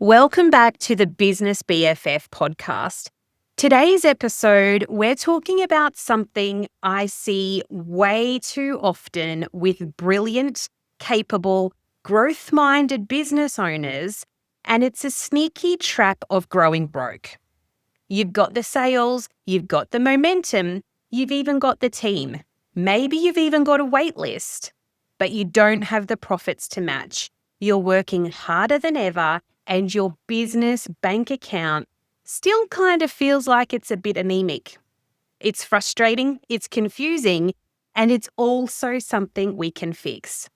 Welcome back to the Business BFF podcast. Today's episode, we're talking about something I see way too often with brilliant, capable, growth-minded business owners, and it's a sneaky trap of growing broke. You've got the sales, you've got the momentum, you've even got the team. Maybe you've even got a wait list, but you don't have the profits to match. You're working harder than ever, and your business bank account still kind of feels like it's a bit anemic. It's frustrating, it's confusing, and it's also something we can fix.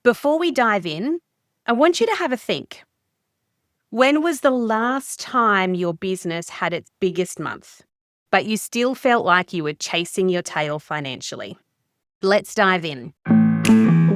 Before we dive in, I want you to have a think. When was the last time your business had its biggest month, but you still felt like you were chasing your tail financially? Let's dive in.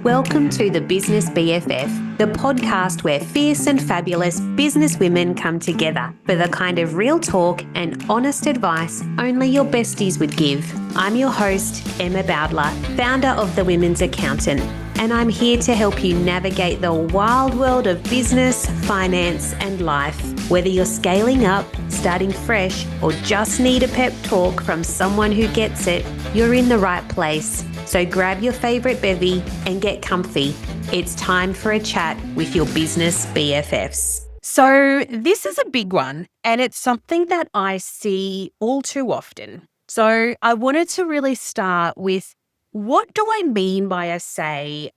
Welcome to the Business BFF, the podcast where fierce and fabulous business women come together for the kind of real talk and honest advice only your besties would give. I'm your host, Emma Bowdler, founder of The Women's Accountant, and I'm here to help you navigate the wild world of business, finance, and life. Whether you're scaling up, starting fresh, or just need a pep talk from someone who gets it, you're in the right place. So grab your favorite bevy and get comfy. It's time for a chat with your business BFFs. So this is a big one, and it's something that I see all too often. So I wanted to really start with, what do I mean by I say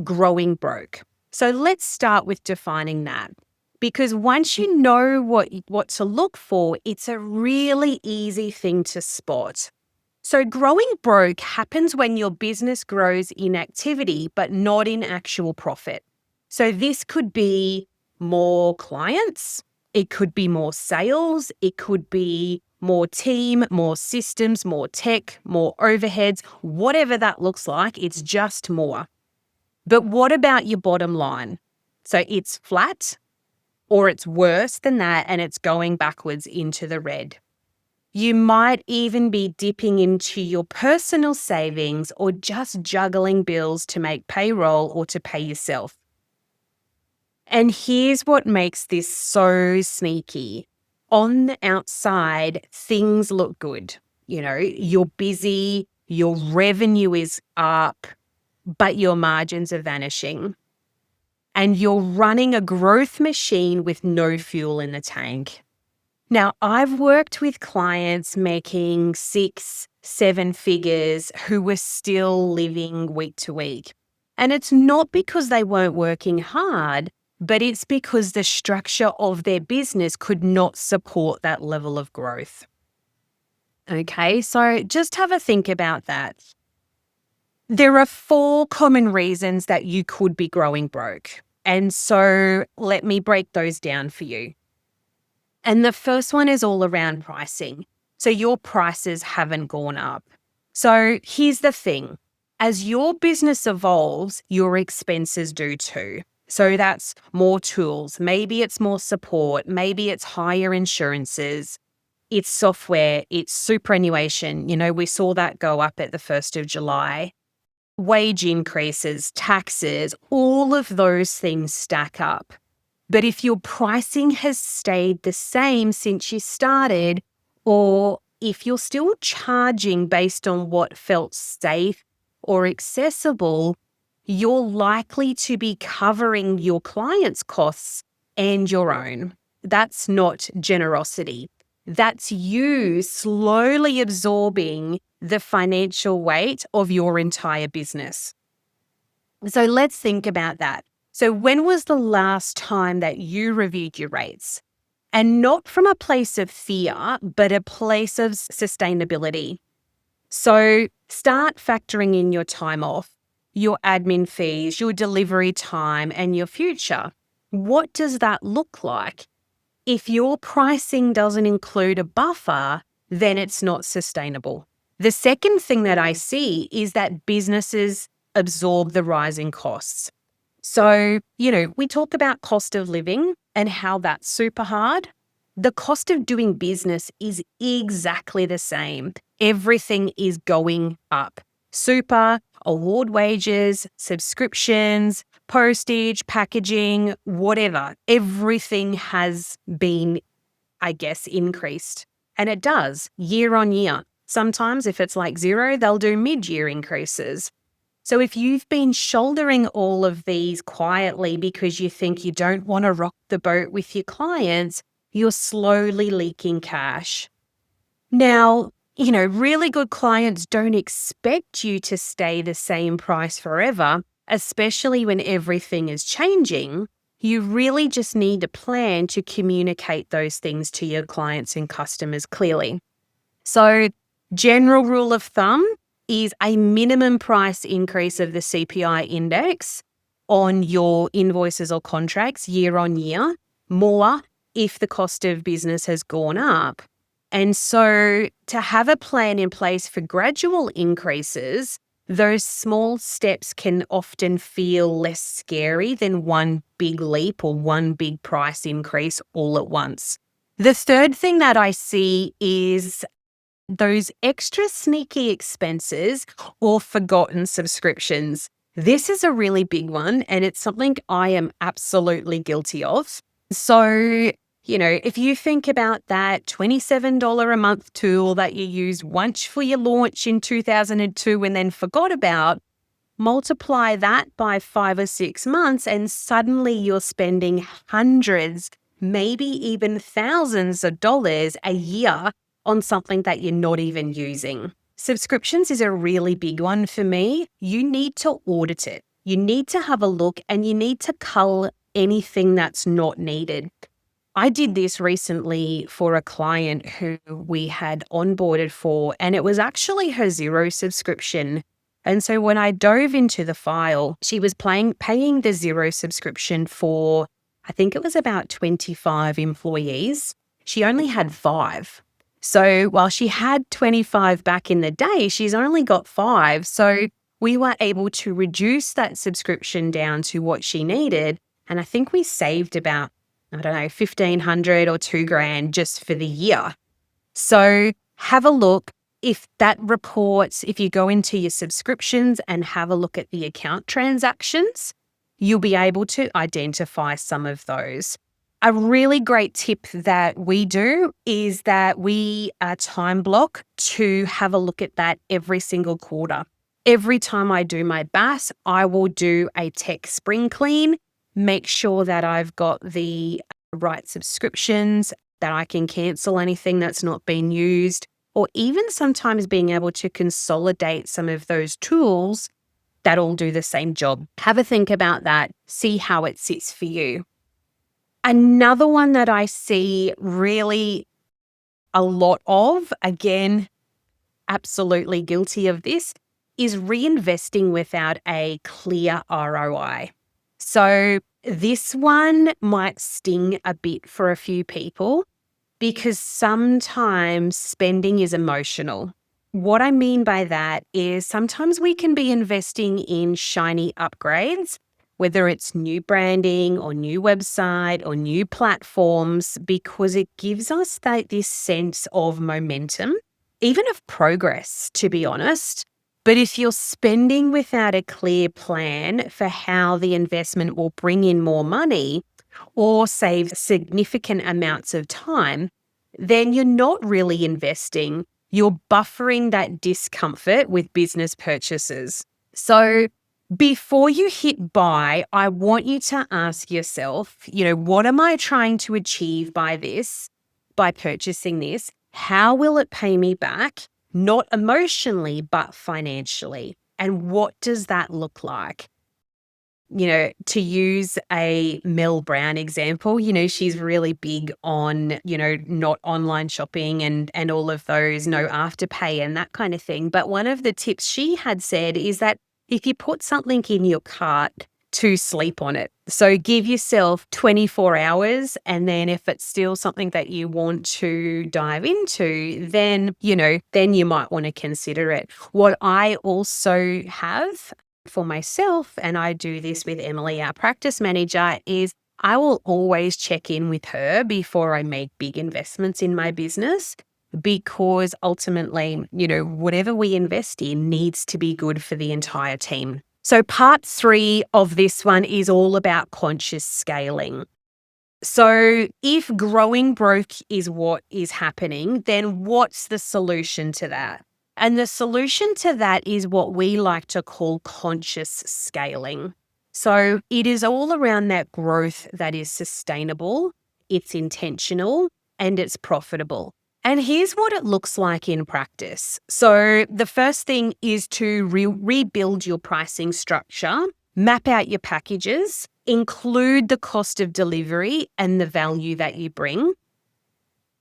growing broke? So let's start with defining that. Because once you know what to look for, it's a really easy thing to spot. So growing broke happens when your business grows in activity, but not in actual profit. So this could be more clients, it could be more sales, it could be more team, more systems, more tech, more overheads, whatever that looks like, it's just more. But what about your bottom line? So it's flat, or it's worse than that and it's going backwards into the red. You might even be dipping into your personal savings or just juggling bills to make payroll or to pay yourself. And here's what makes this so sneaky. On the outside, things look good. You know, you're busy, your revenue is up, but your margins are vanishing. And you're running a growth machine with no fuel in the tank. Now, I've worked with clients making 6, 7 figures who were still living week to week. And it's not because they weren't working hard, but it's because the structure of their business could not support that level of growth. Okay, so just have a think about that. There are 4 common reasons that you could be growing broke. And so let me break those down for you. And the first one is all around pricing. So your prices haven't gone up. So here's the thing. As your business evolves, your expenses do too. So that's more tools. Maybe it's more support. Maybe it's higher insurances. It's software. It's superannuation. You know, we saw that go up at the 1st of July. Wage increases, taxes, all of those things stack up. But if your pricing has stayed the same since you started, or if you're still charging based on what felt safe or accessible, you're likely to be covering your clients' costs and your own. That's not generosity. That's you slowly absorbing the financial weight of your entire business. So let's think about that. So when was the last time that you reviewed your rates? And not from a place of fear, but a place of sustainability. So start factoring in your time off, your admin fees, your delivery time, and your future. What does that look like? If your pricing doesn't include a buffer, then it's not sustainable. The second thing that I see is that businesses absorb the rising costs. So, we talk about cost of living and how that's super hard. The cost of doing business is exactly the same. Everything is going up. Super, award wages, subscriptions, postage, packaging, whatever. Everything has been, I guess, increased. And it does year on year. Sometimes if it's like zero, they'll do mid-year increases. So if you've been shouldering all of these quietly because you think you don't want to rock the boat with your clients, you're slowly leaking cash. Now, really good clients don't expect you to stay the same price forever, especially when everything is changing. You really just need a plan to communicate those things to your clients and customers clearly. So, general rule of thumb is a minimum price increase of the CPI index on your invoices or contracts year on year, more if the cost of business has gone up. And so to have a plan in place for gradual increases, those small steps can often feel less scary than one big leap or one big price increase all at once. The third thing that I see is those extra sneaky expenses or forgotten subscriptions. This is a really big one, and it's something I am absolutely guilty of. So, if you think about that $27 a month tool that you used once for your launch in 2002 and then forgot about, multiply that by 5 or 6 months and suddenly you're spending hundreds, maybe even thousands of dollars a year on something that you're not even using. Subscriptions is a really big one for me. You need to audit it. You need to have a look and you need to cull anything that's not needed. I did this recently for a client who we had onboarded for, and it was actually her Xero subscription. And so when I dove into the file, she was paying the Xero subscription for, I think it was about 25 employees. She only had 5. So while she had 25 back in the day, she's only got 5. So we were able to reduce that subscription down to what she needed. And I think we saved about, $1,500 or $2,000 just for the year. So have a look. If you go into your subscriptions and have a look at the account transactions, you'll be able to identify some of those. A really great tip that we do is that we time block to have a look at that every single quarter. Every time I do my BAS, I will do a tech spring clean, make sure that I've got the right subscriptions, that I can cancel anything that's not been used, or even sometimes being able to consolidate some of those tools that all do the same job. Have a think about that, see how it sits for you. Another one that I see really a lot of, again, absolutely guilty of this, is reinvesting without a clear ROI. So this one might sting a bit for a few people because sometimes spending is emotional. What I mean by that is sometimes we can be investing in shiny upgrades, whether it's new branding or new website or new platforms, because it gives us this sense of momentum, even of progress, to be honest. But if you're spending without a clear plan for how the investment will bring in more money or save significant amounts of time, then you're not really investing. You're buffering that discomfort with business purchases. So before you hit buy, I want you to ask yourself, what am I trying to achieve by purchasing this? How will it pay me back? Not emotionally, but financially. And what does that look like? To use a Mel Brown example, she's really big on, not online shopping and all of those, no afterpay and that kind of thing. But one of the tips she had said is that if you put something in your cart, to sleep on it. So give yourself 24 hours. And then if it's still something that you want to dive into, then you might want to consider it. What I also have for myself, and I do this with Emily, our practice manager, is I will always check in with her before I make big investments in my business, because ultimately, whatever we invest in needs to be good for the entire team. So part 3 of this one is all about conscious scaling. So if growing broke is what is happening, then what's the solution to that? And the solution to that is what we like to call conscious scaling. So it is all around that growth that is sustainable, it's intentional, and it's profitable. And here's what it looks like in practice. So the first thing is to rebuild your pricing structure, map out your packages, include the cost of delivery and the value that you bring.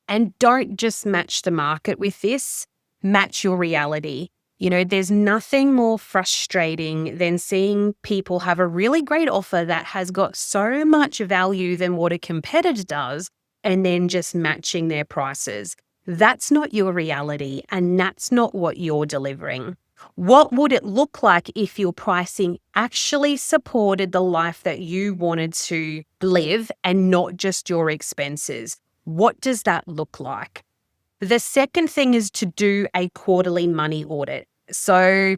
And don't just match the market with this, match your reality. There's nothing more frustrating than seeing people have a really great offer that has got so much value than what a competitor does, and then just matching their prices. That's not your reality, and that's not what you're delivering. What would it look like if your pricing actually supported the life that you wanted to live and not just your expenses? What does that look like? The second thing is to do a quarterly money audit. So,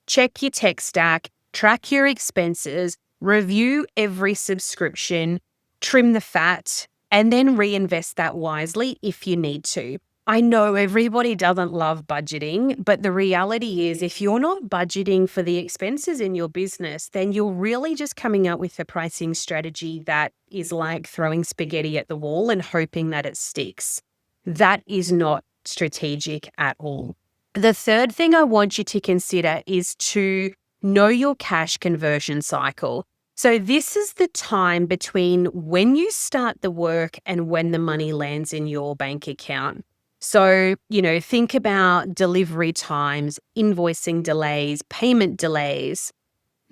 check your tech stack, track your expenses, review every subscription, trim the fat, and then reinvest that wisely if you need to. I know everybody doesn't love budgeting, but the reality is if you're not budgeting for the expenses in your business, then you're really just coming up with a pricing strategy that is like throwing spaghetti at the wall and hoping that it sticks. That is not strategic at all. The third thing I want you to consider is to know your cash conversion cycle. So this is the time between when you start the work and when the money lands in your bank account. So, think about delivery times, invoicing delays, payment delays.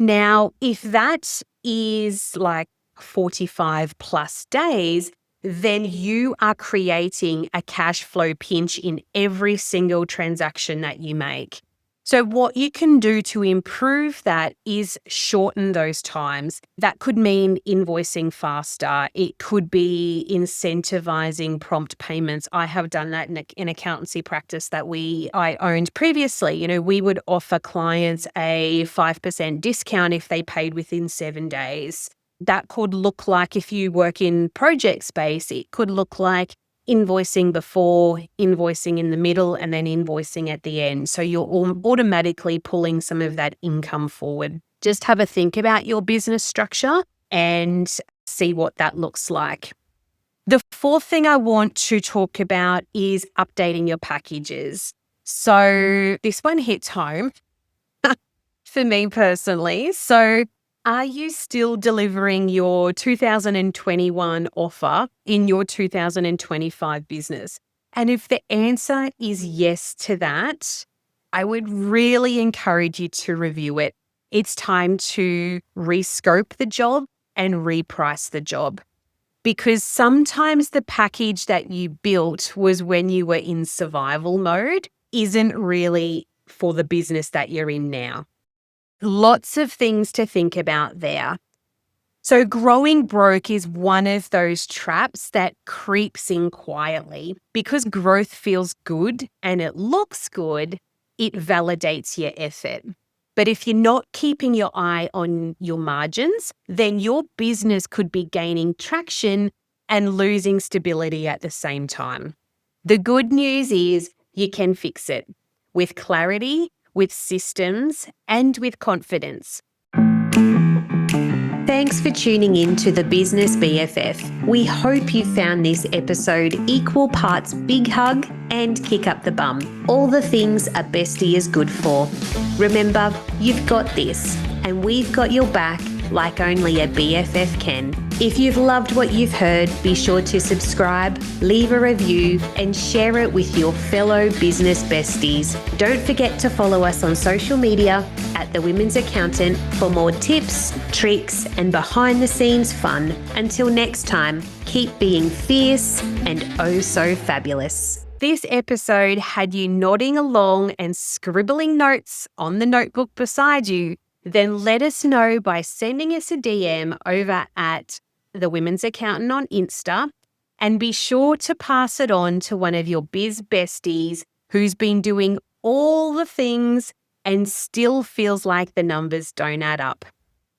Now, if that is like 45 plus days, then you are creating a cash flow pinch in every single transaction that you make. So what you can do to improve that is shorten those times. That could mean invoicing faster. It could be incentivizing prompt payments. I have done that in accountancy practice that I owned previously. We would offer clients a 5% discount if they paid within 7 days. That could look like, if you work in project space, it could look like invoicing before, invoicing in the middle, and then invoicing at the end. So you're automatically pulling some of that income forward. Just have a think about your business structure and see what that looks like. The fourth thing I want to talk about is updating your packages. So this one hits home for me personally. So are you still delivering your 2021 offer in your 2025 business? And if the answer is yes to that, I would really encourage you to review it. It's time to rescope the job and reprice the job. Because sometimes the package that you built was when you were in survival mode isn't really for the business that you're in now. Lots of things to think about there. So growing broke is one of those traps that creeps in quietly. Because growth feels good and it looks good, it validates your effort. But if you're not keeping your eye on your margins, then your business could be gaining traction and losing stability at the same time. The good news is you can fix it with clarity, with systems, and with confidence. Thanks for tuning in to the Business BFF. We hope you found this episode equal parts big hug and kick up the bum. All the things a bestie is good for. Remember, you've got this, and we've got your back like only a BFF can. If you've loved what you've heard, be sure to subscribe, leave a review, and share it with your fellow business besties. Don't forget to follow us on social media at The Women's Accountant for more tips, tricks, and behind-the-scenes fun. Until next time, keep being fierce and oh so fabulous. This episode had you nodding along and scribbling notes on the notebook beside you, then let us know by sending us a DM over at The Women's Accountant on Insta, and be sure to pass it on to one of your biz besties who's been doing all the things and still feels like the numbers don't add up.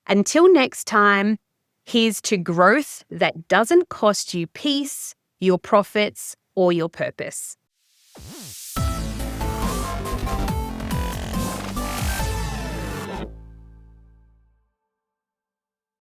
Until next time, here's to growth that doesn't cost you peace, your profits, or your purpose.